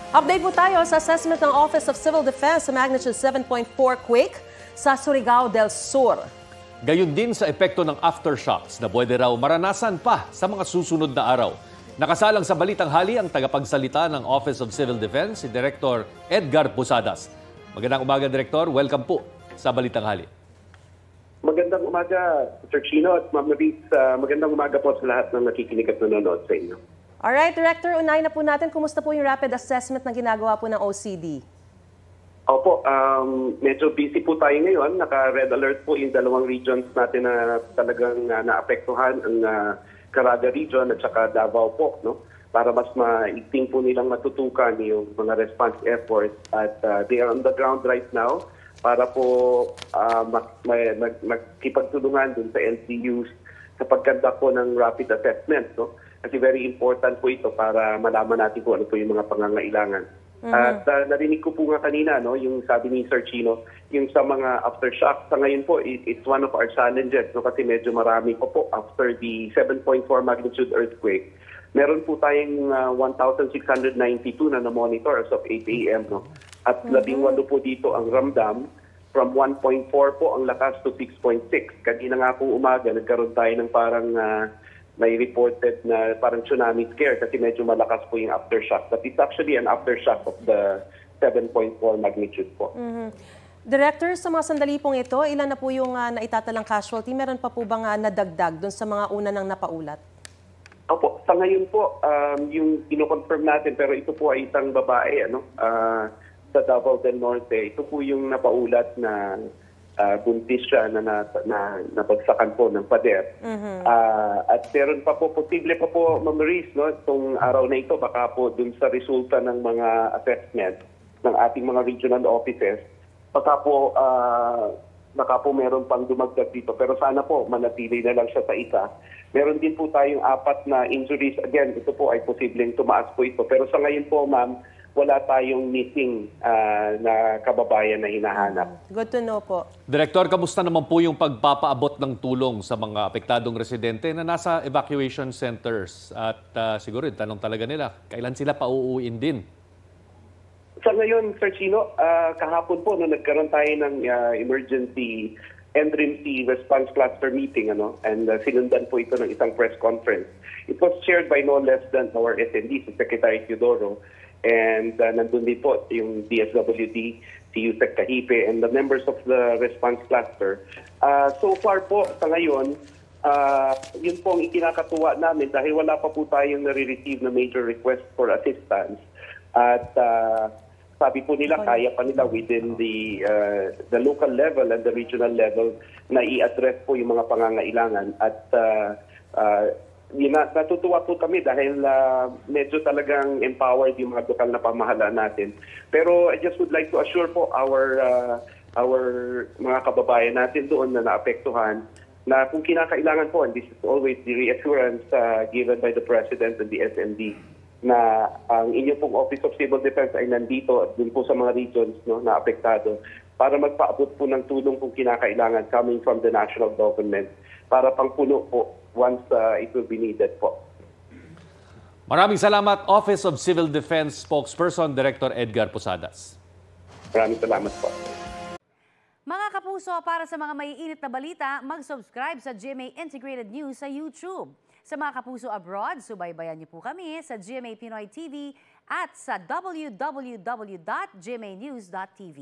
Update po tayo sa assessment ng Office of Civil Defense sa magnitude 7.4 quake sa Surigao del Sur. Gayon din sa epekto ng aftershocks na pwede raw maranasan pa sa mga susunod na araw. Nakasalang sa Balitang Hali ang tagapagsalita ng Office of Civil Defense, si Director Edgar Posadas. Magandang umaga, Director. Welcome po sa Balitang Hali. Magandang umaga, Sir Chino at Ma'am Maris. Magandang umaga po sa lahat ng nakikinig at nanonood sa inyo. Alright, Director, unahin na po natin. Kumusta po yung rapid assessment na ginagawa po ng OCD? Opo, medyo busy po tayo ngayon. Naka-red alert po yung dalawang regions natin na talagang naapektuhan, ang Caraga region at saka Davao po, no? Para mas maigting po nilang matutukan yung mga response efforts. At they are on the ground right now para po magkipagtulungan dun sa LGUs sa pagkandak po ng rapid assessment, no? Kasi very important po ito para malaman natin kung ano po yung mga pangangailangan. At narinig ko po nga kanina, no, yung sabi ni Sir Chino, yung sa mga aftershock, sa ngayon po, it's one of our challenges, no, kasi medyo marami po after the 7.4 magnitude earthquake. Meron po tayong 1,692 na na-monitor as of 8 a.m. No? At 18 po dito ang ramdam. From 1.4 po ang lakas to 6.6. Kanina nga po umaga, nagkaroon tayo ng parang may reported na parang tsunami scare kasi medyo malakas po yung aftershock. But it's actually an aftershock of the 7.4 magnitude po. Director, sa mga sandali pong ito, ilan na po yung naitatalang casualty? Meron pa po bang nadagdag dun sa mga una nang napaulat? Opo, sa ngayon po, yung ino-confirm natin, pero ito po ay isang babae, sa Davao del Norte. Ito po yung napaulat na buntis siya na nabagsakan po ng pader. At meron pa po, posible pa po, Ma'am Maris, no, itong araw na ito, baka po dun sa resulta ng mga assessment ng ating mga regional offices, baka po meron pang dumagdag dito. Pero sana po, manatili na lang siya sa isa. Meron din po tayong 4 na injuries. Again, ito po ay posibleng tumaas po ito. Pero sa ngayon po, ma'am, wala tayong missing na kababayan na hinahanap. Good to know po. Director, kamusta naman po yung pagpapaabot ng tulong sa mga apektadong residente na nasa evacuation centers? At siguro, tanong talaga nila, kailan sila pauuwiin din? Sa ngayon, Sir Chino, kahapon po, nagkaroon tayo ng emergency NRMC response cluster meeting, and sinundan po ito ng isang press conference. It was chaired by no less than our SND, si Secretary Teodoro, and nandun din po yung DSWD, si Yusek Kahipe, and the members of the response cluster. So far po, sa ngayon, yun po ang ikinakatuwa namin dahil wala pa po tayong nare-receive na major request for assistance. At sabi po nila, kaya pa nila within the local level and the regional level na i-address po yung mga pangangailangan. At natutuwa po kami dahil medyo talagang empowered yung mga lokal na pamahalaan natin. Pero I just would like to assure po our mga kababayan natin doon na naapektuhan na kung kinakailangan po, and this is always the reassurance given by the President and the SND, na ang inyong pong Office of Civil Defense ay nandito at dun po sa mga regions, no, na apektado para magpaabot po ng tulong kung kinakailangan coming from the national government para pangpuno po once it will be needed po. Maraming salamat, Office of Civil Defense Spokesperson, Director Edgar Posadas. Maraming salamat po. Mga kapuso, para sa mga maiinit na balita, mag-subscribe sa GMA Integrated News sa YouTube. Sa mga kapuso abroad, subaybayan niyo po kami sa GMA Pinoy TV at sa www.gmanews.tv.